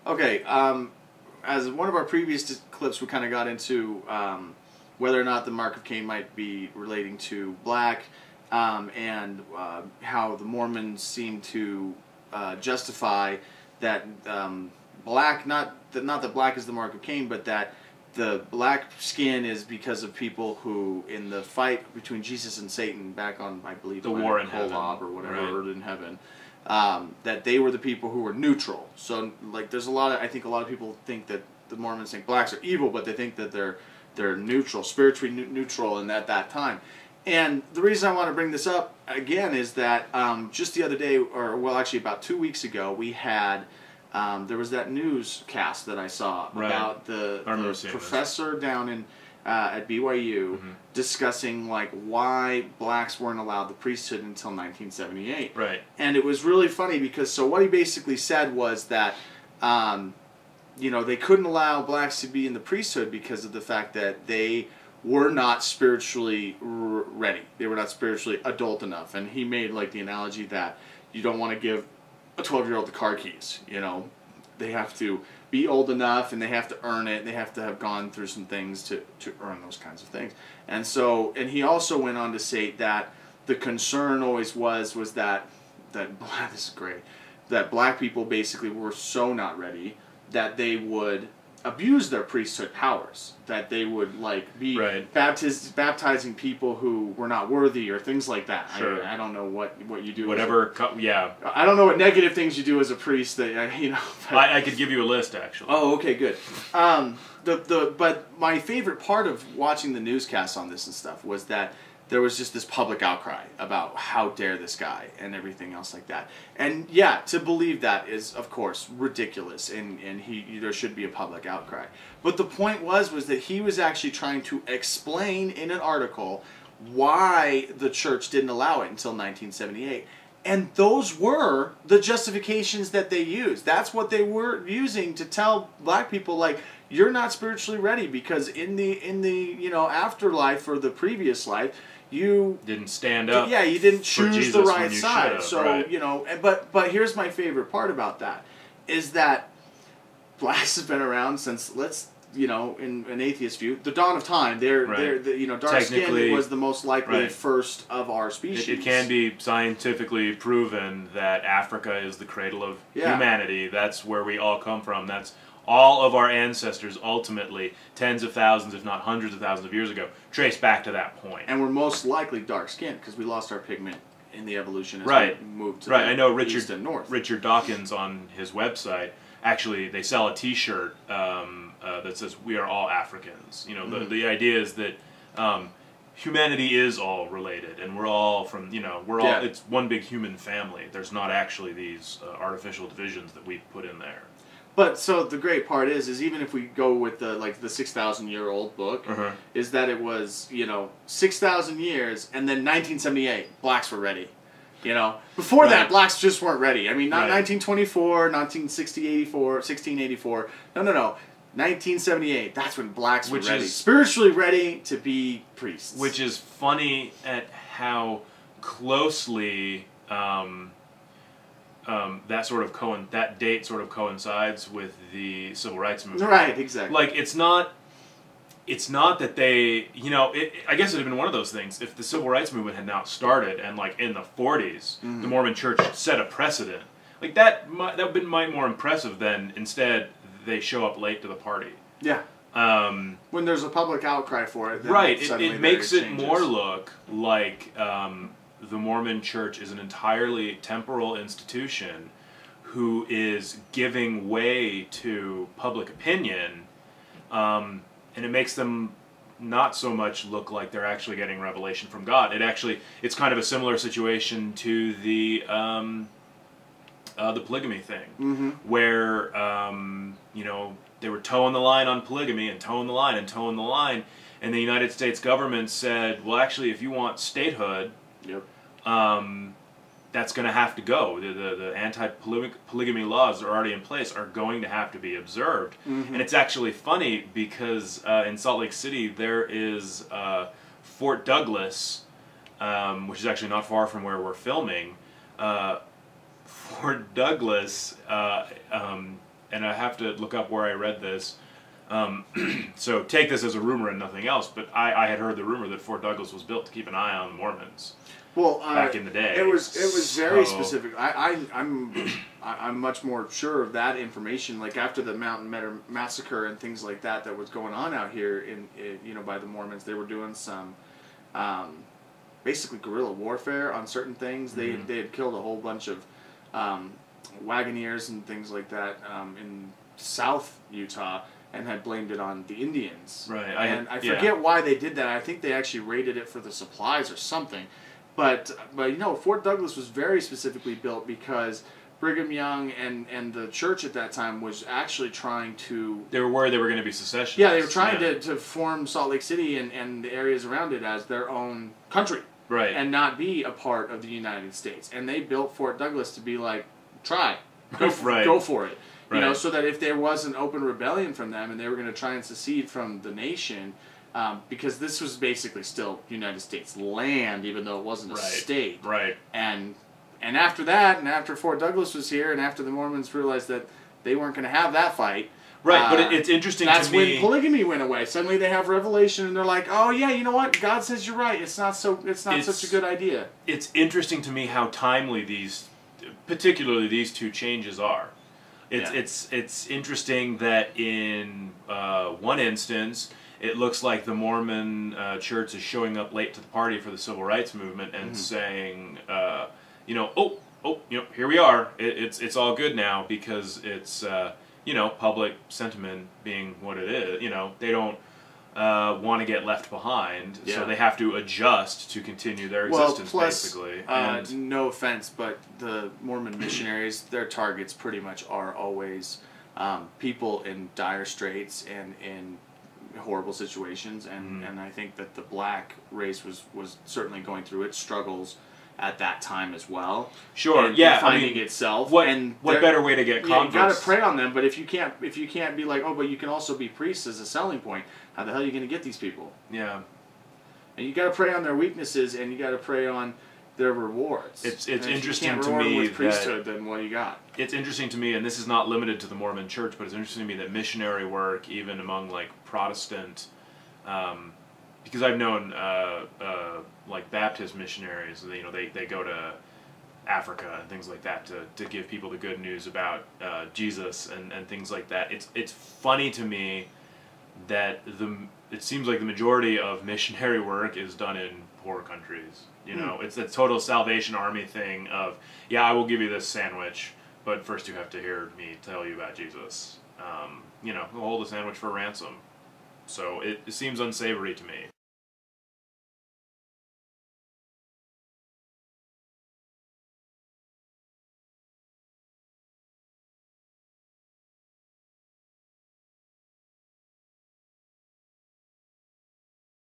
Okay, as one of our previous clips, we kind of got into whether or not the mark of Cain might be relating to black, and how the Mormons seem to justify that black, not that black is the mark of Cain, but that the black skin is because of people who, in the fight between Jesus and Satan back on, I believe, the War in Heaven, or whatever, right. Earth in Heaven, that they were the people who were neutral. So, like, there's I think a lot of people think that the Mormons think blacks are evil, but they think that they're neutral, spiritually neutral, and at that time. And the reason I want to bring this up again is that just the other day, or well, actually about 2 weeks ago, we had there was that newscast that I saw about the professor down in at BYU discussing like why blacks weren't allowed the priesthood until 1978. Right. And it was really funny because so what he basically said was that you know, they couldn't allow blacks to be in the priesthood because of the fact that they were not spiritually ready. They were not spiritually adult enough. And he made like the analogy that you don't want to give a 12-year-old the car keys. You know, they have to be old enough and they have to earn it. They have to have gone through some things to earn those kinds of things. And so, and he also went on to say that the concern always was that this is great, that black people basically were so not ready that they would abuse their priesthood powers, that they would like be baptizing people who were not worthy or things like that. Sure. I don't know what you do. Whatever, yeah. I don't know what negative things you do as a priest that you know. I could give you a list actually. Oh, okay, good. But my favorite part of watching the newscasts on this and stuff was that there was just this public outcry about how dare this guy and everything else like that. And yeah, to believe that is, of course, ridiculous, and there should be a public outcry. But the point was that he was actually trying to explain in an article why the church didn't allow it until 1978. And those were the justifications that they used. That's what they were using to tell black people, like, you're not spiritually ready because in the you know, afterlife or the previous life, you didn't stand up. Yeah, you didn't choose the right side. So right. You know, but here's my favorite part about that is that blacks have been around since, you know, in an atheist view, the dawn of time. They're you know, dark skin was the most likely first of our species. It can be scientifically proven that Africa is the cradle of humanity. That's where we all come from. That's all of our ancestors ultimately, tens of thousands, if not hundreds of thousands of years ago, trace back to that point. And we're most likely dark-skinned because we lost our pigment in the evolution as we moved to I know east and north. Richard Dawkins on his website, actually, they sell a T-shirt that says, "We are all Africans." You know, the idea is that humanity is all related, and we're all from, you know, we're all, it's one big human family. There's not actually these artificial divisions that we put in there. But so the great part is even if we go with the 6,000-year-old book, is that it was, you know, 6,000 years, and then 1978, blacks were ready. You know, before that, blacks just weren't ready. I mean, not 1924, 1684. No. 1978. That's when blacks were ready, spiritually ready to be priests. Which is funny at how closely that date sort of coincides with the civil rights movement. Right, exactly. Like, it's not that they, you know, I guess it would have been one of those things if the civil rights movement had now started and like in the 40s, the Mormon Church set a precedent. Like that would have been more impressive than instead they show up late to the party. Yeah. When there's a public outcry for it, then it makes it more look like the Mormon Church is an entirely temporal institution who is giving way to public opinion, and it makes them not so much look like they're actually getting revelation from God. It's kind of a similar situation to the polygamy thing, where you know, they were toeing the line on polygamy and toeing the line and toeing the line, and the United States government said, well, actually, if you want statehood, that's going to have to go. The anti-polygamy laws that are already in place are going to have to be observed. And it's actually funny because in Salt Lake City there is Fort Douglas, which is actually not far from where we're filming. Fort Douglas and I have to look up where I read this. So take this as a rumor and nothing else, but I had heard the rumor that Fort Douglas was built to keep an eye on the Mormons. Well, back in the day, it was very specific. I'm much more sure of that information. Like after the Mountain Meadow massacre and things like that was going on out here in by the Mormons, they were doing some basically guerrilla warfare on certain things. They had killed a whole bunch of Wagoneers and things like that in South Utah, and had blamed it on the Indians. Right. And I forget why they did that. I think they actually raided it for the supplies or something. But Fort Douglas was very specifically built because Brigham Young and the church at that time was actually trying to... They were worried they were going to be secessionists. Yeah, they were trying to form Salt Lake City and the areas around it as their own country. Right. And not be a part of the United States. And they built Fort Douglas to be like, try. Go for it. Right. So that if there was an open rebellion from them and they were going to try and secede from the nation... because this was basically still United States land, even though it wasn't a state. Right. And after that, and after Fort Douglas was here, and after the Mormons realized that they weren't going to have that fight. Right, but it's interesting to me. That's when polygamy went away. Suddenly they have revelation, and they're like, "Oh yeah, you know what? God says you're right. It's not such a good idea." It's interesting to me how timely particularly these two changes are. It's interesting that in one instance, it looks like the Mormon church is showing up late to the party for the civil rights movement and saying, here we are. It's all good now because it's, public sentiment being what it is. They don't want to get left behind, so they have to adjust to continue their existence, basically. No offense, but the Mormon missionaries, their targets pretty much are always people in dire straits and in horrible situations, and I think that the black race was certainly going through its struggles at that time as well. Sure, and finding itself. What better way to get converts? You got to prey on them, but if you can't be like, oh, but you can also be priests as a selling point. How the hell are you going to get these people? Yeah, and you got to prey on their weaknesses, and you got to prey on their rewards. It's interesting to me with priesthood, then what you got? It's interesting to me, and this is not limited to the Mormon Church, but it's interesting to me that missionary work, even among like Protestant, because I've known like Baptist missionaries, they go to Africa and things like that to give people the good news about Jesus and things like that. It's funny to me that it seems like the majority of missionary work is done in poor countries. It's a total Salvation Army thing of, I will give you this sandwich, but first you have to hear me tell you about Jesus. We'll hold the sandwich for ransom. So it seems unsavory to me.